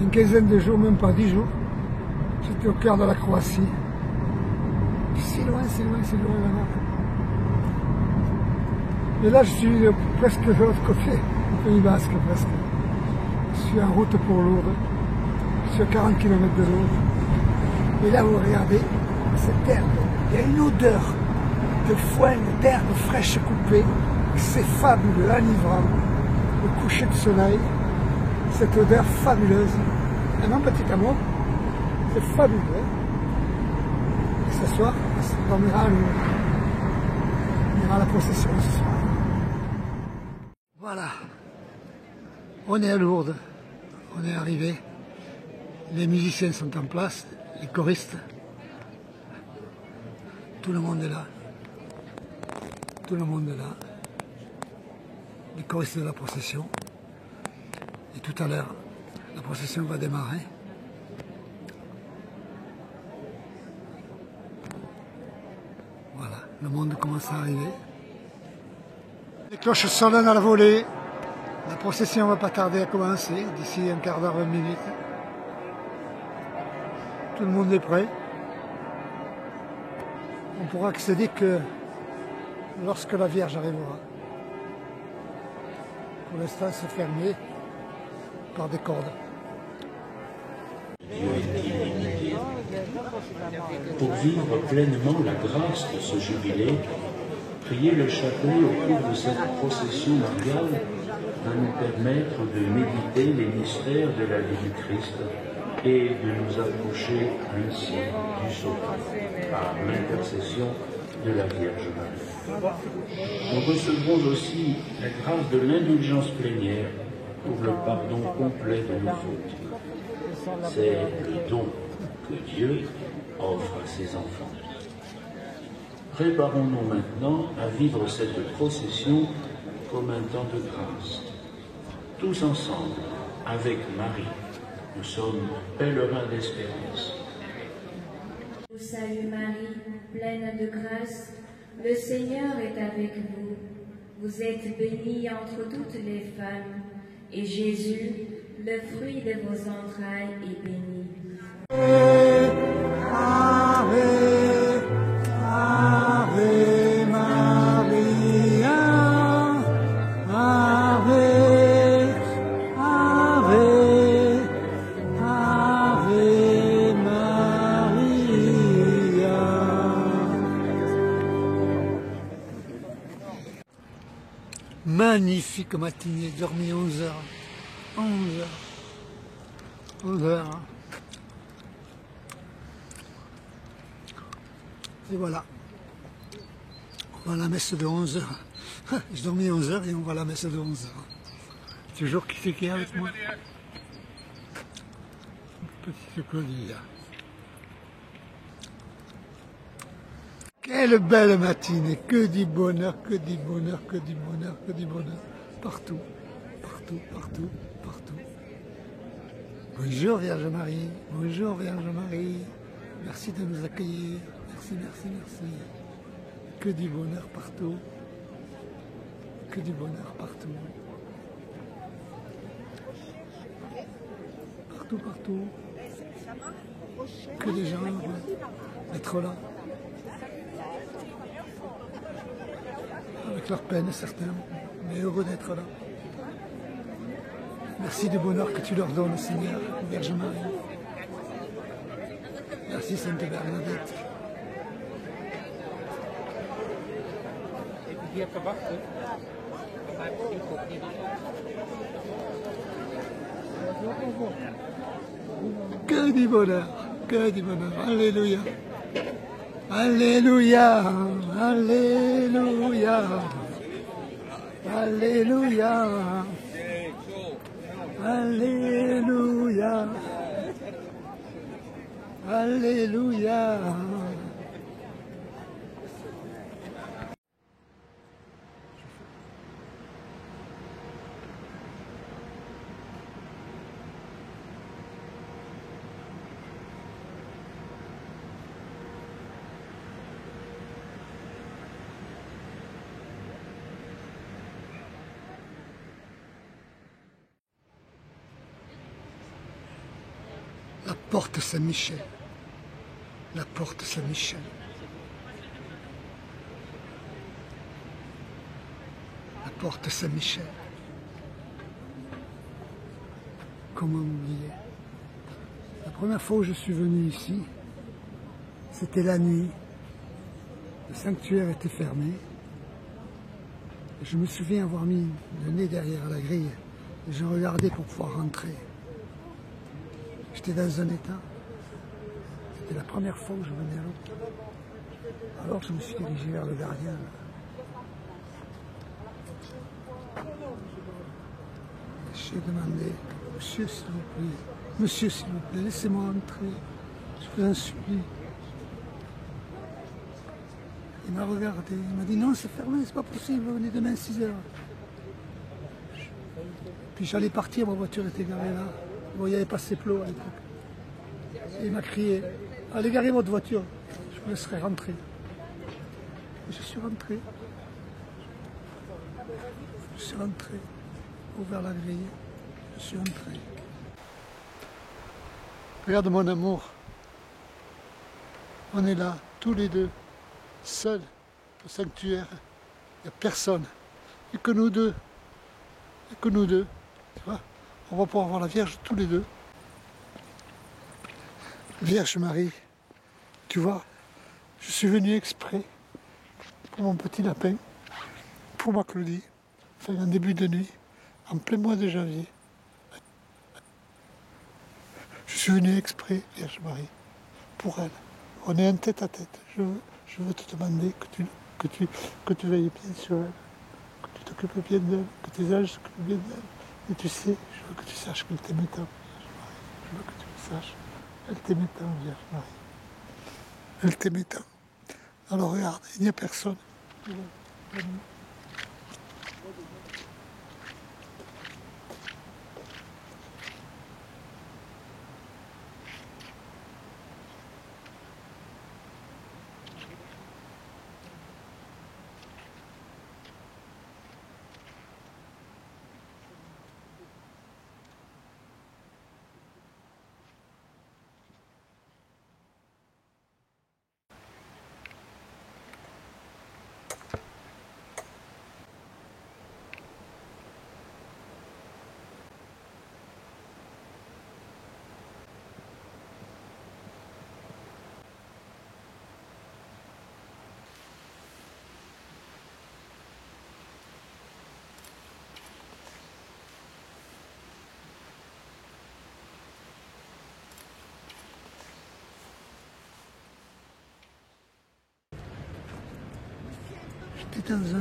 une quinzaine de jours, même pas 10 jours. J'étais au cœur de la Croatie. C'est loin, c'est loin, c'est loin là-bas. Et là, je suis presque de l'autre côté, au Pays Basque presque. Je suis en route pour Lourdes. Je suis à 40 km de Lourdes. Et là, vous regardez, cette herbe, il y a une odeur de foin, d'herbe fraîche coupée. C'est fabuleux, enivrant. Le coucher de soleil, cette odeur fabuleuse. Ah non, petit amour, c'est fabuleux. Et ce soir, on ira à la procession ce soir. Voilà, on est à Lourdes, on est arrivé. Les musiciens sont en place, les choristes. Tout le monde est là. Tout le monde est là. Les choristes de la procession. Et tout à l'heure, la procession va démarrer. Voilà, le monde commence à arriver. Les cloches sonnent à la volée. La procession ne va pas tarder à commencer, d'ici un quart d'heure, 20 minutes. Tout le monde est prêt. On pourra accéder que lorsque la Vierge arrivera. Pour l'instant, c'est fermé par des cordes. Pour vivre pleinement la grâce de ce jubilé, priez le chapelet au cours de cette procession mariale va nous permettre de méditer les mystères de la vie du Christ et de nous approcher ainsi du sauveur par l'intercession de la Vierge Marie. Nous recevrons aussi la grâce de l'indulgence plénière pour le pardon complet de nos fautes. C'est le don que Dieu offre à ses enfants. Préparons-nous maintenant à vivre cette procession comme un temps de grâce. Tous ensemble, avec Marie, nous sommes pèlerins d'espérance. Vous salue Marie, pleine de grâce, le Seigneur est avec vous. Vous êtes bénie entre toutes les femmes, et Jésus, le fruit de vos entrailles, est béni. Ave, Ave Maria, Ave, Ave, Ave Maria. Magnifique matinée, dormi 11 heures. 11 heures. 11 heures. Et voilà, on va à la messe de 11 h. J'ai dormi 11 h et on va à la messe de 11 h. Toujours qui c'est qui est avec moi? Petite Claudie. Quelle belle matinée, que du bonheur, que du bonheur, que du bonheur, que du bonheur. Partout, partout, partout, partout. Bonjour Vierge Marie, bonjour Vierge Marie. Merci de nous accueillir. Merci, merci, merci. Que du bonheur partout. Que du bonheur partout. Partout, partout. Que des gens heureux d'être là. Avec leur peine, certains, mais heureux d'être là. Merci du bonheur que tu leur donnes, Seigneur, Vierge Marie. Merci, Sainte Bernadette. Que du bonheur, que du bonheur. Alléluia. Alléluia, Alléluia, Alléluia, Alléluia, Alléluia. porte Saint-Michel. La porte Saint-Michel. La porte Saint-Michel. Comment oublier? La première fois où je suis venu ici, c'était la nuit. Le sanctuaire était fermé. Et je me souviens avoir mis le nez derrière la grille et je regardais pour pouvoir rentrer. J'étais dans un état. C'était la première fois où je venais à l'autre. Alors je me suis dirigé vers le gardien. J'ai demandé, monsieur s'il vous plaît, monsieur s'il vous plaît, laissez-moi entrer, je vous en supplie. Il m'a regardé, il m'a dit non c'est fermé, c'est pas possible, venez demain 6 h. Puis j'allais partir, ma voiture était garée là. Bon, il n'y avait pas ces plots à l'époque. Et il m'a crié, allez garer votre voiture, je vous laisserai rentrer. Et je suis rentré. Je suis rentré, ouvert la grille, je suis rentré. Regarde mon amour, on est là, tous les deux, seuls au sanctuaire, il n'y a personne, il n'y a que nous deux, il n'y a que nous deux, tu vois, on va pouvoir voir la Vierge tous les deux. Vierge Marie, tu vois, je suis venu exprès pour mon petit lapin, pour ma Claudie, faire un début de nuit, en plein mois de janvier. Je suis venu exprès, Vierge Marie, pour elle. On est en tête à tête. Je veux te demander que tu veilles bien sur elle, que tu t'occupes bien d'elle, que tes anges s'occupent bien d'elle. Et tu sais, je veux que tu saches qu'elle t'aime tant, Vierge Marie. Je veux que tu le saches. Elle t'aimait tant, Vierge Marie. Elle t'aimait tant. Alors regarde, il n'y a personne. J'étais dans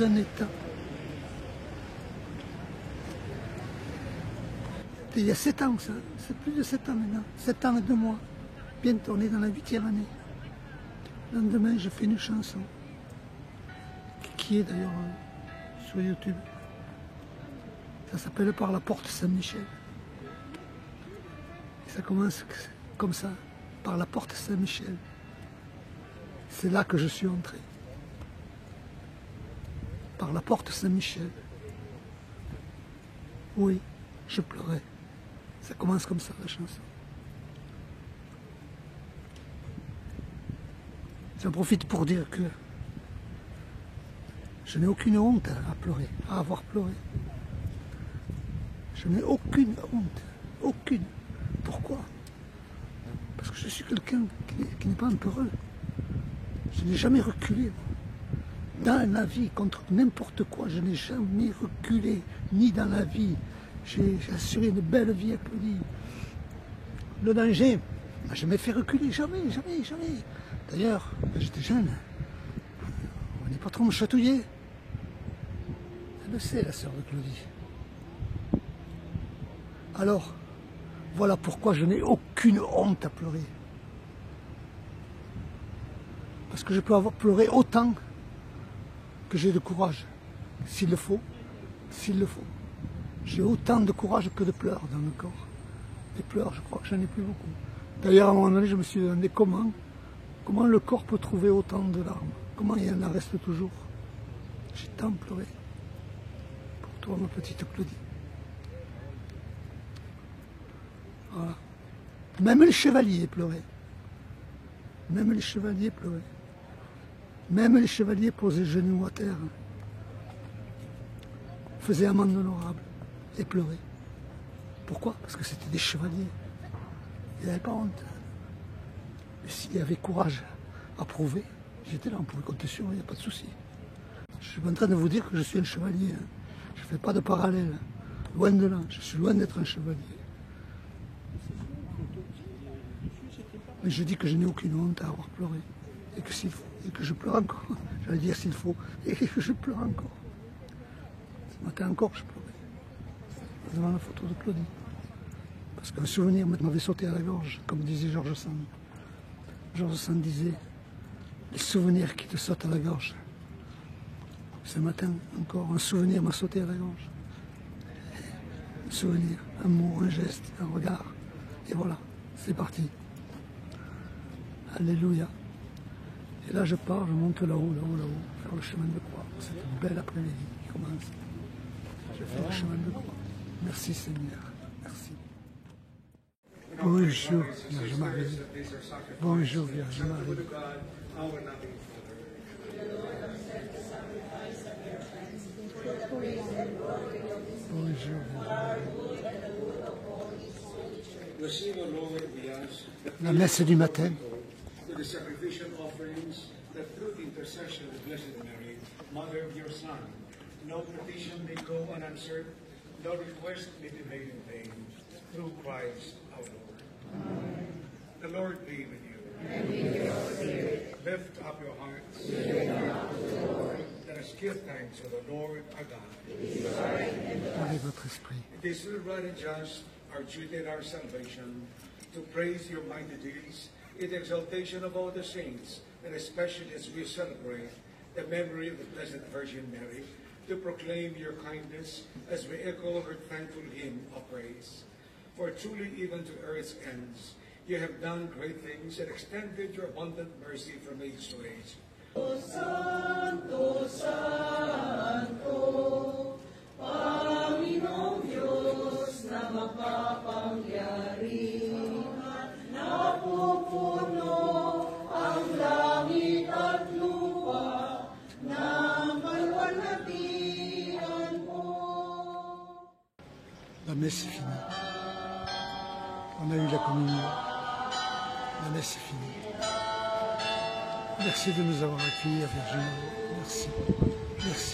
un état. C'était il y a 7 ans ça, c'est plus de 7 ans maintenant, 7 ans et 2 mois. Bientôt on est dans la 8e année. Le lendemain je fais une chanson, qui est d'ailleurs sur YouTube. Ça s'appelle Par la porte Saint-Michel. Et ça commence comme ça, par la porte Saint-Michel. C'est là que je suis entré. Par la porte Saint-Michel. Oui, je pleurais. Ça commence comme ça, la chanson. J'en profite pour dire que je n'ai aucune honte à pleurer, à avoir pleuré. Je n'ai aucune honte. Aucune. Pourquoi? Parce que je suis quelqu'un qui n'est pas un peureux. Je n'ai jamais reculé. Dans la vie, contre n'importe quoi, je n'ai jamais reculé, ni dans la vie. J'ai assuré une belle vie à Claudie. Le danger m'a jamais fait reculer, jamais, jamais, jamais. D'ailleurs, quand j'étais jeune, on n'est pas trop me chatouiller. Elle le sait, la sœur de Claudie. Alors, voilà pourquoi je n'ai aucune honte à pleurer. Parce que je peux avoir pleuré autant que j'ai de courage, s'il le faut, s'il le faut. J'ai autant de courage que de pleurs dans le corps. Des pleurs, je crois que j'en ai plus beaucoup. D'ailleurs, à un moment donné, je me suis demandé comment le corps peut trouver autant de larmes. Comment il en reste toujours. J'ai tant pleuré. Pour toi, ma petite Claudie. Voilà. Même les chevaliers pleuraient. Même les chevaliers pleuraient. Même les chevaliers posaient les genoux à terre, faisaient amende honorable et pleuraient. Pourquoi? Parce que c'était des chevaliers. Ils n'avaient pas honte. Et s'il y avait courage à prouver, j'étais là, on pouvait compter sur eux, il n'y a pas de souci. Je suis pas en train de vous dire que je suis un chevalier. Je ne fais pas de parallèle. Loin de là, je suis loin d'être un chevalier. Mais je dis que je n'ai aucune honte à avoir pleuré. Et que s'il faut, et que je pleure encore. J'allais dire s'il faut, et que je pleure encore. Ce matin encore, je pleurais. Devant la photo de Claudie. Parce qu'un souvenir m'avait sauté à la gorge, comme disait Georges Sand. Georges Sand disait, les souvenirs qui te sautent à la gorge. Ce matin, encore, un souvenir m'a sauté à la gorge. Un souvenir, un mot, un geste, un regard. Et voilà, c'est parti. Alléluia. Et là, je pars, je monte là-haut, faire le chemin de croix. C'est une belle après-midi qui commence. Je fais le chemin de croix. Merci Seigneur. Merci. Bonjour, Vierge Marie. Bonjour, Vierge Marie. Bonjour. La messe du matin. The sacrificial offerings, that through the intercession of the Blessed Mary, Mother of your Son, no petition may go unanswered, no request may be made in vain, through Christ our Lord. Amen. The Lord be with you. And with your spirit. Lift up your hearts. Let us give thanks to the Lord our God. It is right and just, our duty and our salvation, to praise your mighty deeds, in the exaltation of all the saints, and especially as we celebrate the memory of the Blessed Virgin Mary, to proclaim your kindness as we echo her thankful hymn of praise. For truly, even to earth's ends, you have done great things and extended your abundant mercy from age to age. O Santo, Santo, Panginoong Diyos na makapangyari, napupuno ang langit at lupa ng kalwalhatian mo. La messe est finie. On a eu la communion. La messe est finie. Merci de nous avoir accueillis à Vierge Marie. Merci. Merci.